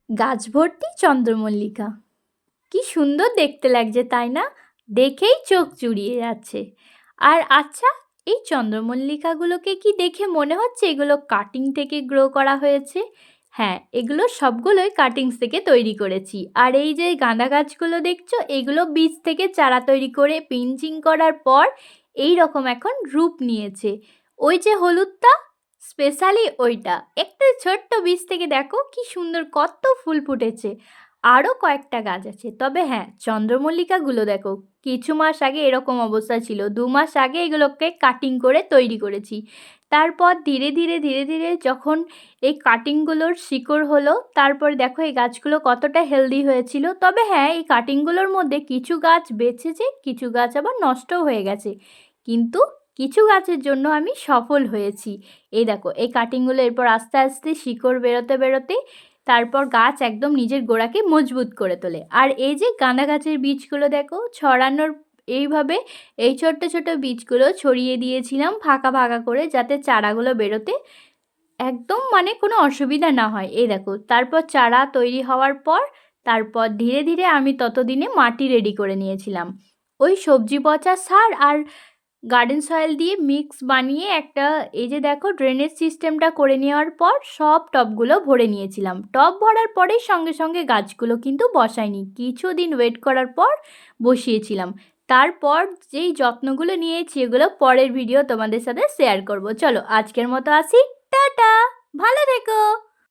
গাছ ভর্তি চন্দ্রমল্লিকা, কি সুন্দর দেখতে লাগছে তাই না? দেখেই চোখ জুড়িয়ে যাচ্ছে। আর আচ্ছা, এই চন্দ্রমল্লিকাগুলোকে কি দেখে মনে হচ্ছে এগুলো কাটিং থেকে গ্রো করা হয়েছে? হ্যাঁ, এগুলো সবগুলোই কাটিংস থেকে তৈরি করেছি। আর এই যে গাঁদা গাছগুলো দেখছো, এগুলো বীজ থেকে চারা তৈরি করে পিঞ্চিং করার পর এই রকম এখন রূপ নিয়েছে। ওই যে হলুদটা, স্পেশালি ওইটা একটা ছোট্ট বীজ থেকে দেখো কি সুন্দর কত ফুল ফুটেছে। আরও কয়েকটা গাছ আছে, তবে হ্যাঁ, চন্দ্রমল্লিকাগুলো দেখো কিছু মাস আগে এরকম অবস্থা ছিল, 2 মাস আগে এগুলোকে কাটিং করে তৈরি করেছি। তারপর ধীরে ধীরে ধীরে ধীরে যখন এই কাটিংগুলোর শিকড় হলো, তারপর দেখো এই গাছগুলো কতটা হেলদি হয়েছিল। তবে হ্যাঁ, এই কাটিংগুলোর মধ্যে কিছু গাছ বেঁচেছে, কিছু গাছ আবার নষ্টও হয়ে গেছে, কিন্তু কিছু গাছের জন্য আমি সফল হয়েছি। এই দেখো এই কাটিংগুলো এরপর আস্তে আস্তে শিকড় বেরোতে বেরোতে তারপর গাছ একদম নিজের গোড়াকে মজবুত করে তোলে। আর এই যে গাঁদা গাছের বীজগুলো দেখো ছড়ানোর, এইভাবে এই ছোট্ট ছোট বীজগুলো ছড়িয়ে দিয়েছিলাম ফাঁকা ফাঁকা করে, যাতে চারাগুলো বেরোতে একদম মানে কোনো অসুবিধা না হয়। এই দেখো তারপর চারা তৈরি হওয়ার পর তারপর ধীরে ধীরে আমি ততদিনে মাটি রেডি করে নিয়েছিলাম। ওই সবজি পচা সার আর গার্ডেন সয়েল দিয়ে মিক্স বানিয়ে একটা, এই যে দেখো ড্রেনেজ সিস্টেমটা করে নেওয়ার পর সব টবগুলো ভরে নিয়েছিলাম। টব ভরার পরেই সঙ্গে সঙ্গে গাছগুলো কিন্তু বসাইনি, কিছুদিন ওয়েট করার পর বসিয়েছিলাম। তারপর যেই যত্নগুলো নিয়েছি এগুলো পরের ভিডিও তোমাদের সাথে শেয়ার করব। চলো আজকের মতো আসি, টাটা, ভালো থেকো।